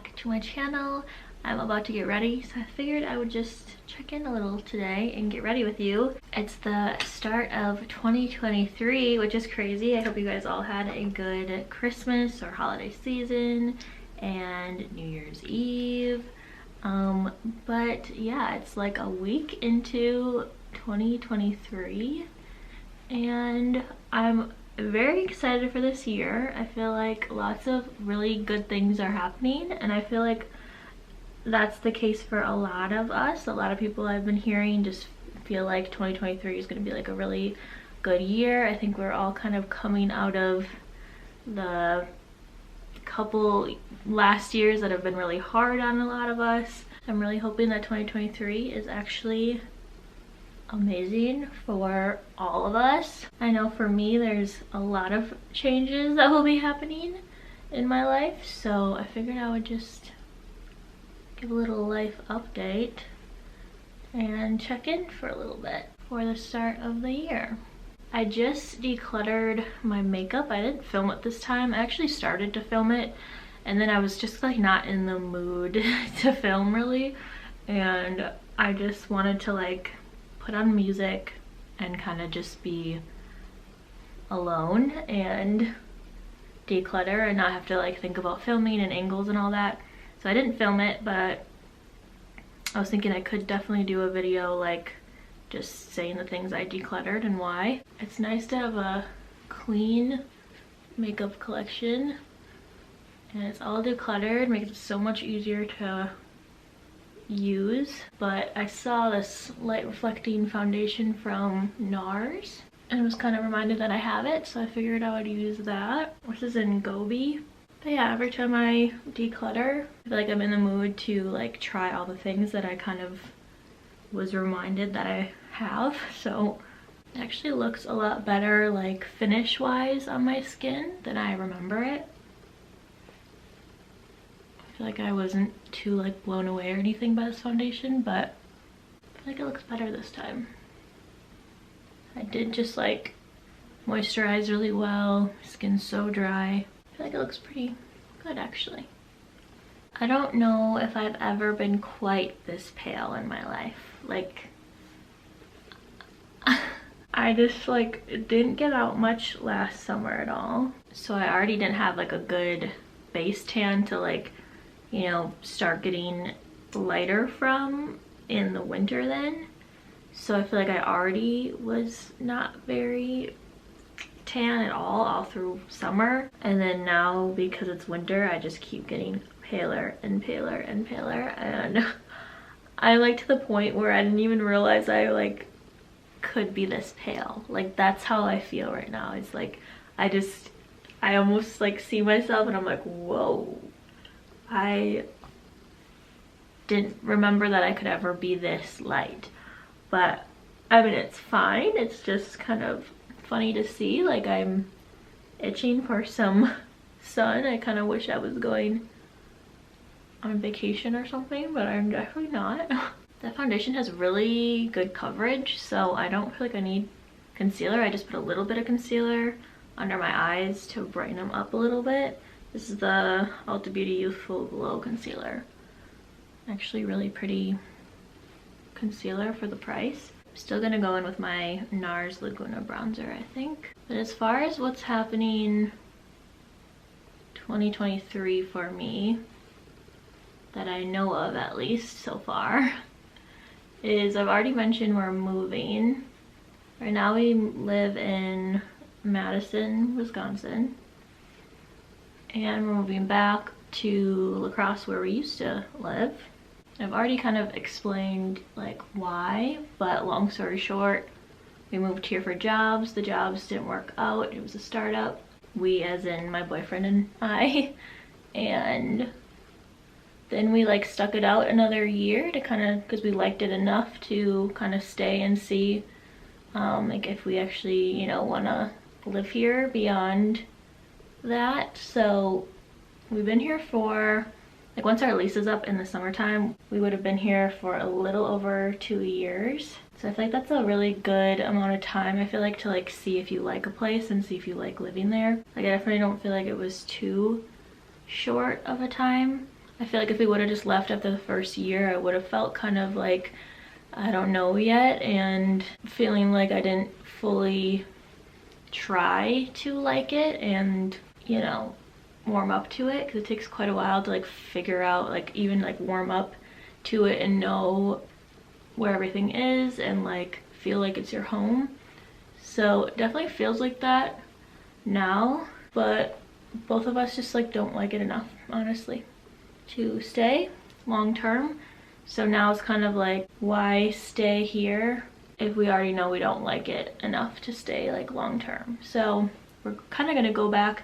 back to my channel. I'm about to get ready, so I figured I would just check in a little today and get ready with you. It's the start of 2023, which is crazy. I hope you guys all had a good Christmas or holiday season and New Year's Eve. But yeah, it's like a week into 2023 and I'm very excited for this year. I feel like lots of really good things are happening, and I feel like that's the case for a lot of us. A lot of people I've been hearing just feel like 2023 is going to be like a really good year. I think we're all kind of coming out of the couple last years that have been really hard on a lot of us. I'm really hoping that 2023 is actually amazing for all of us. I know for me there's a lot of changes that will be happening in my life, so I figured I would just give a little life update and check in for a little bit for the start of the year. I just decluttered my makeup. I didn't film it this time. I actually started to film it and then I was just like not in the mood to film really, and I just wanted to like put on music and kind of just be alone and declutter and not have to like think about filming and angles and all that. So I didn't film it, but I was thinking I could definitely do a video like just saying the things I decluttered and why. It's nice to have a clean makeup collection and it's all decluttered, makes it so much easier to use. But I saw this light reflecting foundation from NARS and was kind of reminded that I have it, so I figured I would use that. This is in Gobi. But yeah, every time I declutter, I feel like I'm in the mood to like try all the things that I kind of was reminded that I have. So it actually looks a lot better like finish wise on my skin than I remember it. I feel like I wasn't too like blown away or anything by this foundation, but I feel like it looks better this time. I did just like moisturize really well. My skin's so dry. I feel like it looks pretty good actually. I don't know if I've ever been quite this pale in my life. Like I just like didn't get out much last summer at all. So I already didn't have like a good base tan to like, you know, start getting lighter from in the winter then. So I feel like I already was not very tan at all through summer, and then now because it's winter I just keep getting paler and paler and paler, and I'm like to the point where I didn't even realize I like could be this pale. Like that's how I feel right now. It's like I almost like see myself and I'm like, whoa, I didn't remember that I could ever be this light. But I mean, it's fine. It's just kind of funny to see. Like I'm itching for some sun. I kind of wish I was going on vacation or something, but I'm definitely not. That foundation has really good coverage, so I don't feel like I need concealer. I just put a little bit of concealer under my eyes to brighten them up a little bit. This is the Ulta Beauty Youthful Glow Concealer. Actually really pretty concealer for the price. I'm still gonna go in with my NARS Laguna bronzer, I think. But as far as what's happening 2023 for me, that I know of at least so far, is I've already mentioned we're moving. Right now we live in Madison, Wisconsin. And we're moving back to La Crosse where we used to live. I've already kind of explained like why, but long story short, we moved here for jobs. The jobs didn't work out. It was a startup. We, as in my boyfriend and I, and then we like stuck it out another year to kind of, because we liked it enough to kind of stay and see like if we actually, you know, want to live here beyond that. So we've been here for like, once our lease is up in the summertime, we would have been here for a little over 2 years. So I feel like that's a really good amount of time, I feel like, to like see if you like a place and see if you like living there. Like I definitely don't feel like it was too short of a time. I feel like if we would have just left after the first year, I would have felt kind of like I don't know yet, and feeling like I didn't fully try to like it and, you know, warm up to it, because it takes quite a while to like figure out, like even like warm up to it and know where everything is and like feel like it's your home. So it definitely feels like that now, but both of us just like don't like it enough, honestly, to stay long term. So now it's kind of like, why stay here if we already know we don't like it enough to stay like long term? So we're kind of gonna go back,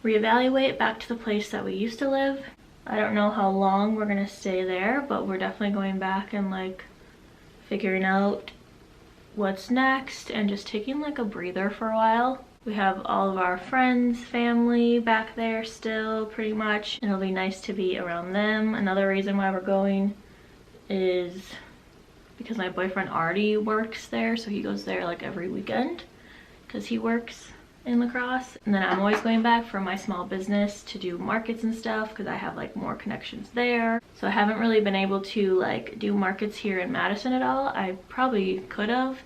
reevaluate back to the place that we used to live. I don't know how long we're gonna stay there, but we're definitely going back and like figuring out what's next and just taking like a breather for a while. We have all of our friends, family back there still pretty much, and it'll be nice to be around them. Another reason why we're going is because my boyfriend already works there, so he goes there like every weekend because he works in La Crosse. And then I'm always going back for my small business to do markets and stuff because I have like more connections there. So I haven't really been able to like do markets here in Madison at all. I probably could have,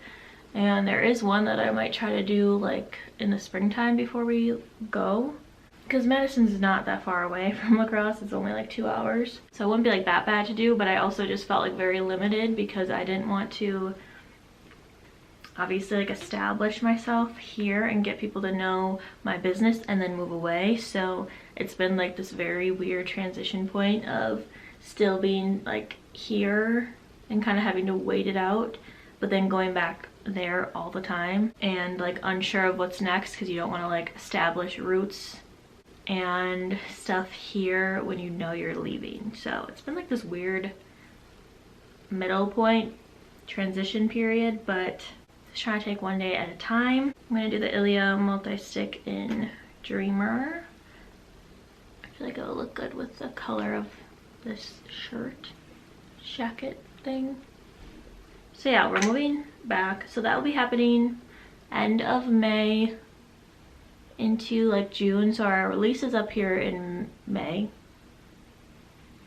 and there is one that I might try to do like in the springtime before we go, because Madison's not that far away from La Crosse. It's only like 2 hours, so it wouldn't be like that bad to do. But I also just felt like very limited because I didn't want to obviously like establish myself here and get people to know my business and then move away. So it's been like this very weird transition point of still being like here and kind of having to wait it out, but then going back there all the time and like unsure of what's next, because you don't want to like establish roots and stuff here when you know you're leaving. So it's been like this weird middle point transition period, but just trying to take one day at a time. I'm gonna do the Ilia multi-stick in Dreamer. I feel like it'll look good with the color of this shirt jacket thing. So yeah, we're moving back, so that will be happening end of May into like June. So our release is up here in May,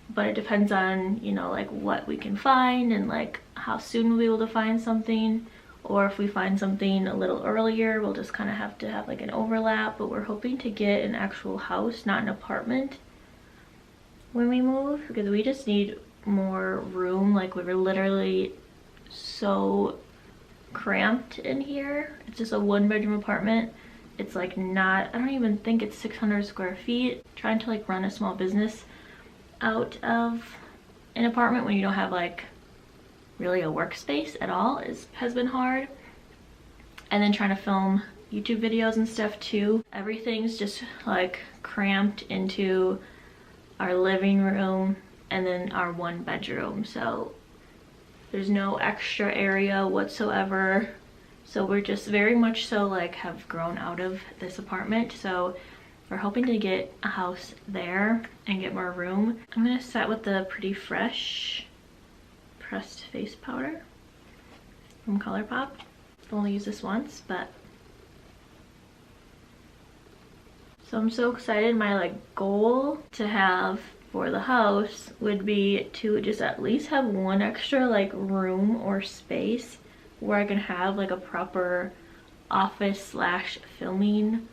but it depends on, you know, like what we can find and like how soon we'll be able to find something. Or if we find something a little earlier, we'll just kind of have to have like an overlap. But we're hoping to get an actual house, not an apartment, when we move, because we just need more room. Like we were literally so cramped in here. It's just a 1-bedroom apartment. It's like not, I don't even think it's 600 square feet. Trying to like run a small business out of an apartment when you don't have like really a workspace at all has been hard. And then trying to film YouTube videos and stuff too. Everything's just like cramped into our living room and then our 1 bedroom. So there's no extra area whatsoever. So we're just very much so like have grown out of this apartment. So we're hoping to get a house there and get more room. I'm gonna start with the Pretty Fresh pressed face powder from ColourPop. I've only used this once, but so I'm so excited. My like goal to have for the house would be to just at least have one extra like room or space where I can have like a proper office slash filming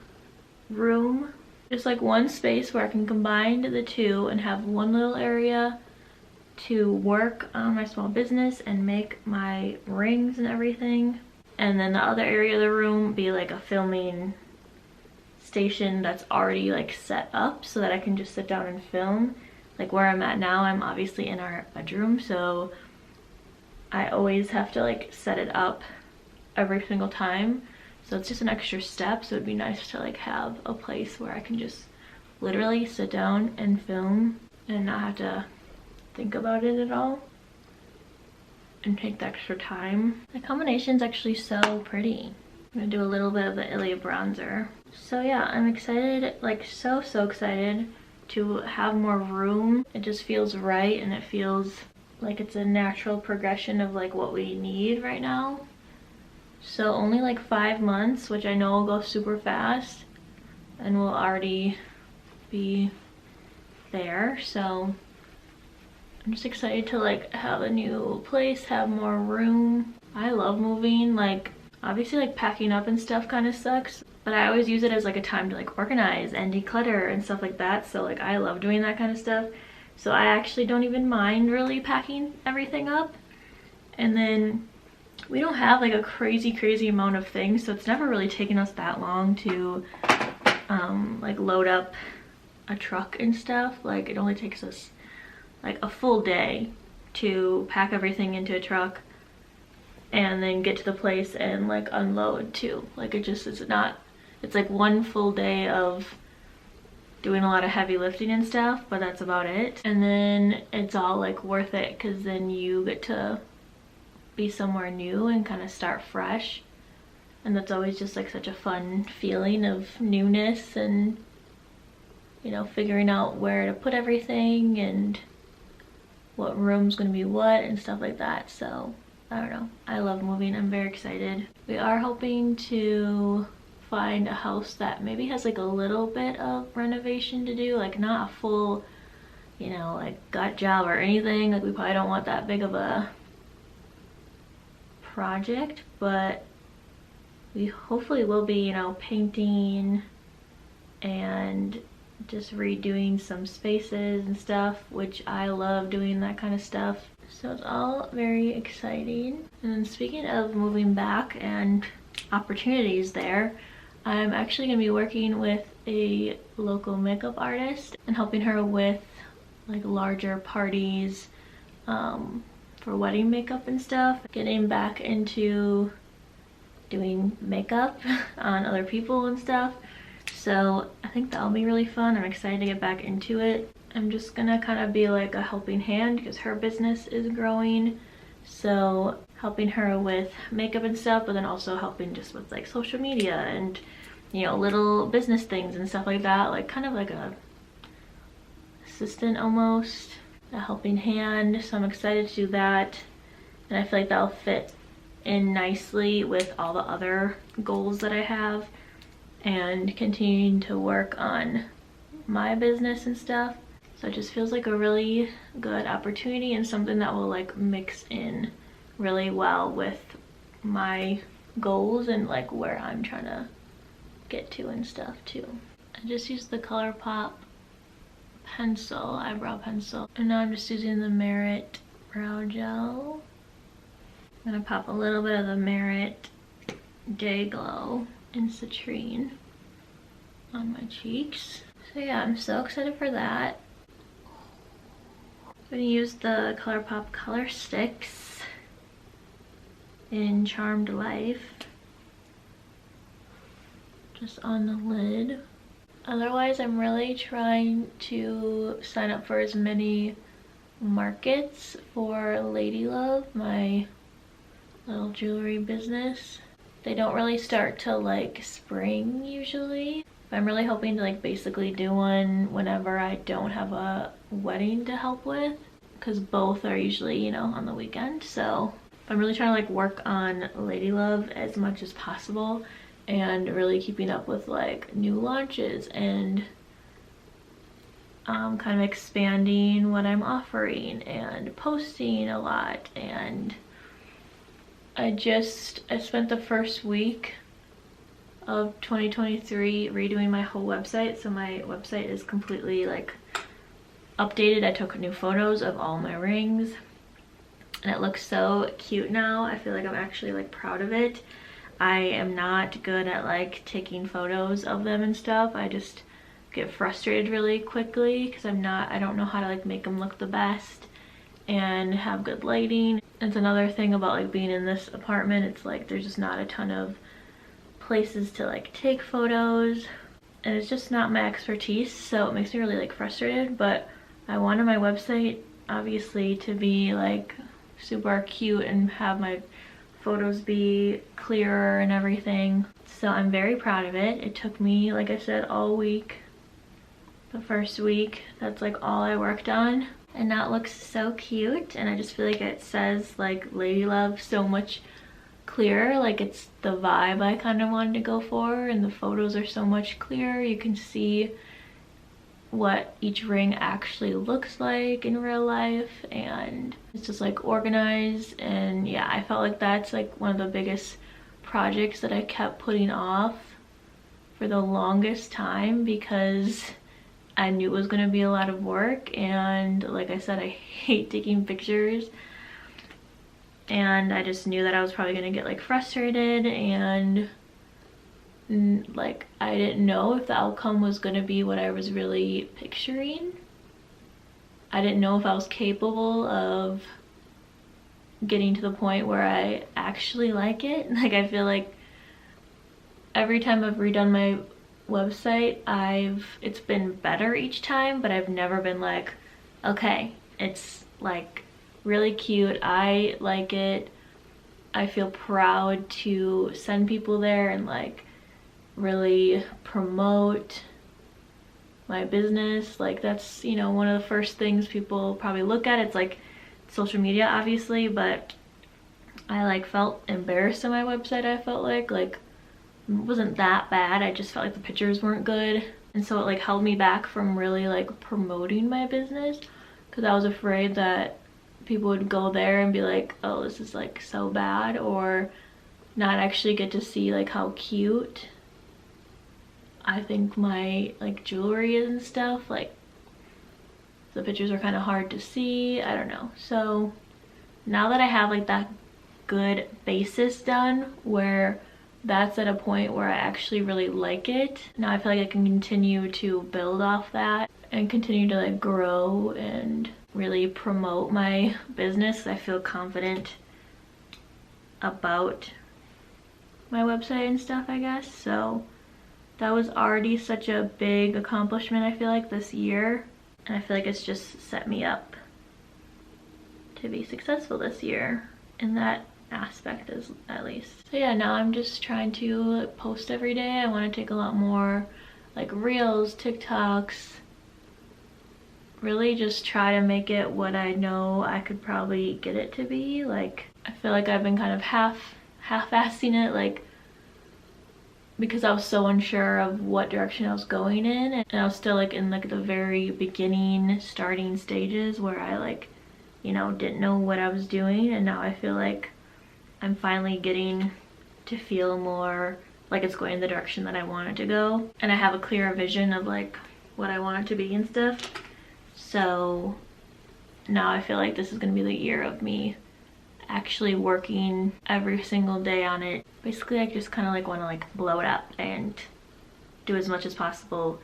room. Just like one space where I can combine the two and have one little area to work on my small business and make my rings and everything. And then the other area of the room be like a filming station that's already like set up so that I can just sit down and film. Like where I'm at now, I'm obviously in our bedroom, so I always have to like set it up every single time. So it's just an extra step. So it'd be nice to like have a place where I can just literally sit down and film and not have to think about it at all and take the extra time. The combination's actually so pretty. I'm gonna do a little bit of the Ilia bronzer. So yeah, I'm excited, like so excited to have more room. It just feels right, and it feels like it's a natural progression of like what we need right now. So only like 5 months, which I know will go super fast, and we'll already be there. So I'm just excited to like have a new place, have more room. I love moving. Like obviously like packing up and stuff kind of sucks, but I always use it as like a time to like organize and declutter and stuff like that. So like I love doing that kind of stuff. So I actually don't even mind really packing everything up. And then we don't have like a crazy amount of things, so it's never really taken us that long to like load up a truck and stuff. Like it only takes us like a full day to pack everything into a truck and then get to the place and like unload too. Like it just is not, it's like one full day of doing a lot of heavy lifting and stuff, but that's about it. And then it's all like worth it because then you get to be somewhere new and kind of start fresh, and that's always just like such a fun feeling of newness and, you know, figuring out where to put everything and what room's gonna be what and stuff like that. So I don't know, I love moving. I'm very excited. We are hoping to find a house that maybe has like a little bit of renovation to do, like not a full, you know, like gut job or anything. Like we probably don't want that big of a project, but we hopefully will be, you know, painting and just redoing some spaces and stuff, which I love doing that kind of stuff. So it's all very exciting. And then speaking of moving back and opportunities there, I'm actually going to be working with a local makeup artist and helping her with like larger parties, for wedding makeup and stuff. Getting back into doing makeup on other people and stuff. So I think that'll be really fun. I'm excited to get back into it. I'm just gonna kind of be like a helping hand because her business is growing. So helping her with makeup and stuff, but then also helping just with like social media and, you know, little business things and stuff like that. Like kind of like a assistant almost, a helping hand. So I'm excited to do that. And I feel like that'll fit in nicely with all the other goals that I have and continuing to work on my business and stuff. So it just feels like a really good opportunity and something that will like mix in really well with my goals and like where I'm trying to get to and stuff too. I just used the ColourPop pencil, eyebrow pencil, and now I'm just using the Merit brow gel. I'm gonna pop a little bit of the Merit Day Glow in Citrine on my cheeks. So yeah, I'm so excited for that. I'm gonna use the ColourPop Color Sticks in Charmed Life just on the lid. Otherwise, I'm really trying to sign up for as many markets for Lady Love, my little jewelry business. They don't really start till like spring usually, but I'm really hoping to like basically do one whenever I don't have a wedding to help with, because both are usually, you know, on the weekend. So I'm really trying to like work on Lady Love as much as possible and really keeping up with like new launches and kind of expanding what I'm offering and posting a lot. And I spent the first week of 2023 redoing my whole website. So my website is completely like updated. I took new photos of all my rings and it looks so cute now. I feel like I'm actually like proud of it. I am not good at like taking photos of them and stuff. I just get frustrated really quickly because I don't know how to like make them look the best and have good lighting. It's another thing about like being in this apartment. It's like there's just not a ton of places to like take photos and it's just not my expertise, so it makes me really like frustrated. But I wanted my website obviously to be like super cute and have my photos be clearer and everything. So I'm very proud of it. It took me, like I said, all week. The first week, that's like all I worked on. And now it looks so cute, and I just feel like it says like Lady Love so much clearer. Like it's the vibe I kind of wanted to go for, and the photos are so much clearer. You can see what each ring actually looks like in real life, and it's just like organized. And yeah, I felt like that's like one of the biggest projects that I kept putting off for the longest time because I knew it was going to be a lot of work, and like I said, I hate taking pictures, and I just knew that I was probably going to get like frustrated, and like I didn't know if the outcome was going to be what I was really picturing. I didn't know if I was capable of getting to the point where I actually like it. Like I feel like every time I've redone my website, it's been better each time, but I've never been like, okay, it's like really cute, I like it, I feel proud to send people there and like really promote my business. Like that's, you know, one of the first things people probably look at. It's like social media obviously, but I like felt embarrassed on my website. I felt like it wasn't that bad, I just felt like the pictures weren't good, and so it like held me back from really like promoting my business because I was afraid that people would go there and be like, oh, this is like so bad, or not actually get to see like how cute I think my like jewelry is and stuff. Like the pictures are kind of hard to see, I don't know. So now that I have like that good basis done where that's at a point where I actually really like it, now I feel like I can continue to build off that and continue to like grow and really promote my business. I feel confident about my website and stuff, I guess. So that was already such a big accomplishment, I feel like, this year, and I feel like it's just set me up to be successful this year in that aspect at least. So yeah, now I'm just trying to post every day. I want to take a lot more like reels, TikToks, really just try to make it what I know I could probably get it to be. Like I feel like I've been kind of half-assing it, like because I was so unsure of what direction I was going in, and I was still like in like the very beginning starting stages where I like, you know, didn't know what I was doing, and now I feel like I'm finally getting to feel more like it's going in the direction that I want it to go, and I have a clearer vision of like what I want it to be and stuff. So now I feel like this is gonna be the year of me actually working every single day on it. Basically I just kind of like want to like blow it up and do as much as possible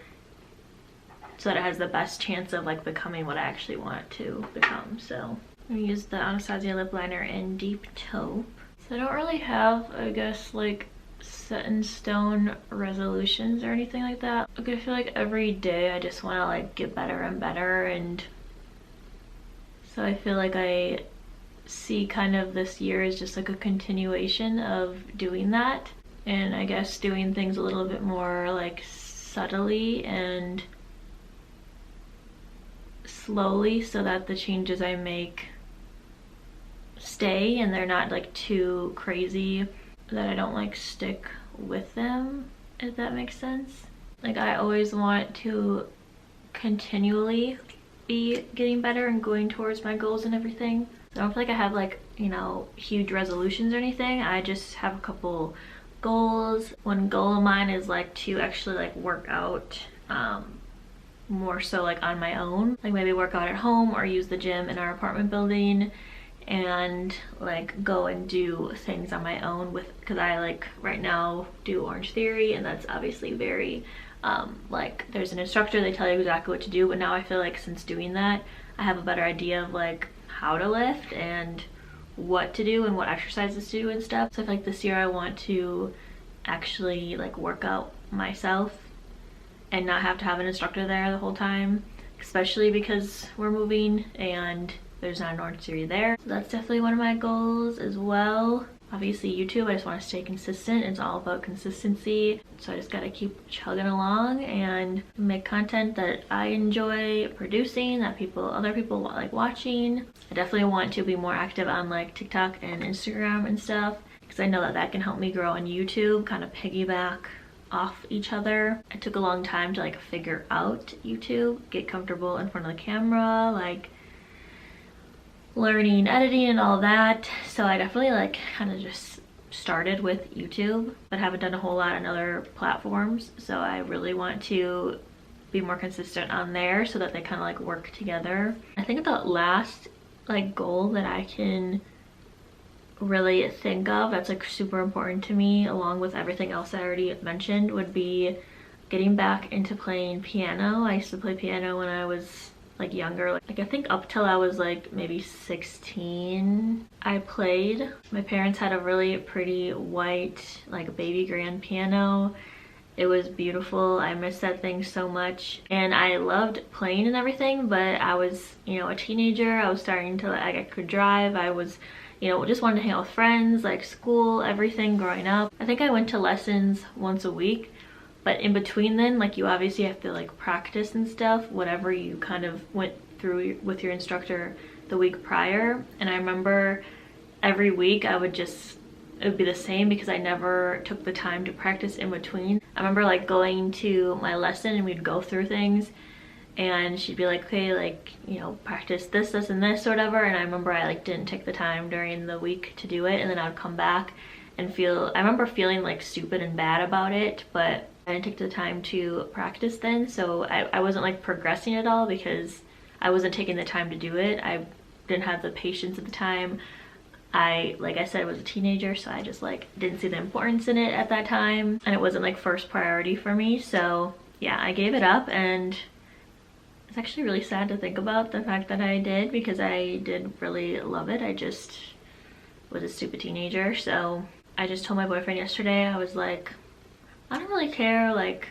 so that it has the best chance of like becoming what I actually want it to become. So I'm gonna use the Anastasia lip liner in Deep Taupe. So I don't really have, I guess, like set in stone resolutions or anything like that. Like I feel like every day I just want to like get better and better, and so I feel like I see kind of this year as just like a continuation of doing that, and I guess doing things a little bit more like subtly and slowly so that the changes I make stay and they're not like too crazy that I don't like stick with them, if that makes sense. Like I always want to continually be getting better and going towards my goals and everything. I don't feel like I have like, you know, huge resolutions or anything. I just have a couple goals. One goal of mine is like to actually like work out more so like on my own, like maybe work out at home or use the gym in our apartment building and like go and do things on my own with, because I like right now do Orange Theory, and that's obviously very like there's an instructor, they tell you exactly what to do, but now I feel like since doing that I have a better idea of like how to lift and what to do and what exercises to do and stuff. So I feel like this year I want to actually like work out myself and not have to have an instructor there the whole time, especially because we're moving and there's not an Orange Theory there. So that's definitely one of my goals as well. Obviously YouTube, I just want to stay consistent. It's all about consistency. So I just gotta keep chugging along and make content that I enjoy producing, that other people like watching. I definitely want to be more active on like TikTok and Instagram and stuff, because I know that that can help me grow on YouTube, kind of piggyback off each other. It took a long time to like figure out YouTube, get comfortable in front of the camera, like learning editing and all that. So I definitely like kind of just started with YouTube, but haven't done a whole lot on other platforms. So I really want to be more consistent on there so that they kind of like work together. I think the last like goal that I can really think of that's like super important to me, along with everything else I already mentioned, would be getting back into playing piano. I used to play piano when I was like younger, like I think up till I was like maybe 16 I played. My parents had a really pretty white like baby grand piano. It was beautiful. I miss that thing so much, and I loved playing and everything, but I was, you know, a teenager. I was starting to like, I could drive. I was, you know, just wanted to hang out with friends, like school, everything growing up. I think I went to lessons once a week, but in between then, like you obviously have to like practice and stuff, whatever you kind of went through with your instructor the week prior. And I remember every week I would just, it would be the same because I never took the time to practice in between. I remember like going to my lesson and we'd go through things and she'd be like, okay, like, you know, practice this, this, and this or whatever. And I remember I like didn't take the time during the week to do it, and then I would come back and I remember feeling like stupid and bad about it, but I didn't take the time to practice then. So I wasn't like progressing at all because I wasn't taking the time to do it. I didn't have the patience at the time. Like I said, I was a teenager, so I just like didn't see the importance in it at that time, and it wasn't like first priority for me. So yeah, I gave it up, and it's actually really sad to think about the fact that I did, because I did really love it. I just was a stupid teenager. So I just told my boyfriend yesterday, I was like, I don't really care, like,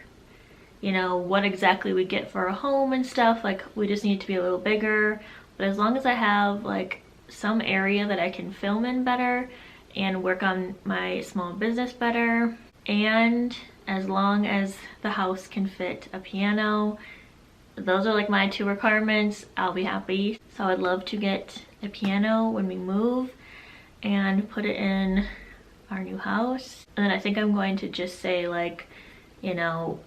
you know, what exactly we get for a home and stuff. Like, we just need to be a little bigger, but as long as I have like some area that I can film in better and work on my small business better, and as long as the house can fit a piano, those are like my 2 requirements, I'll be happy. So I'd love to get a piano when we move and put it in our new house. And then I think I'm going to just say like, you know,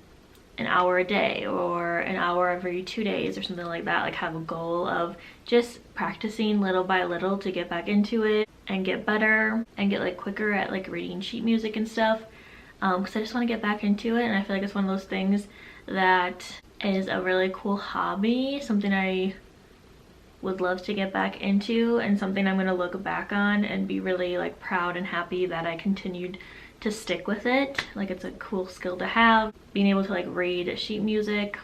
an hour a day or an hour every 2 days or something like that. Like have a goal of just practicing little by little to get back into it and get better and get like quicker at like reading sheet music and stuff, because I just want to get back into it. And I feel like it's one of those things that is a really cool hobby, something I would love to get back into, and something I'm going to look back on and be really like proud and happy that I continued to stick with it. Like, it's a cool skill to have. Being able to like read sheet music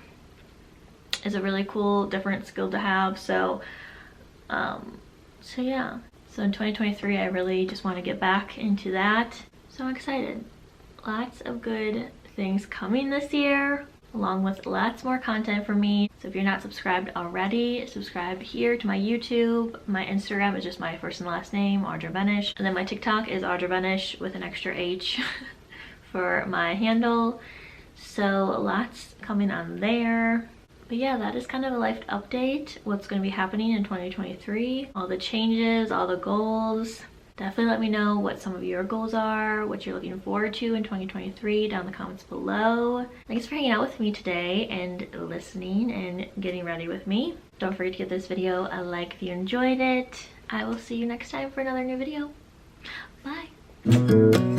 is a really cool different skill to have. So yeah, so in 2023 I really just want to get back into that. So I'm excited. Lots of good things coming this year, along with lots more content from me. So if you're not subscribed already, subscribe here to my YouTube. My Instagram is just my first and last name, Audra Benish. And then my TikTok is Audra Benish with an extra H for my handle. So lots coming on there. But yeah, that is kind of a life update, what's going to be happening in 2023, all the changes, all the goals. Definitely let me know what some of your goals are, what you're looking forward to in 2023 down in the comments below. Thanks for hanging out with me today and listening and getting ready with me. Don't forget to give this video a like if you enjoyed it. I will see you next time for another new video. Bye!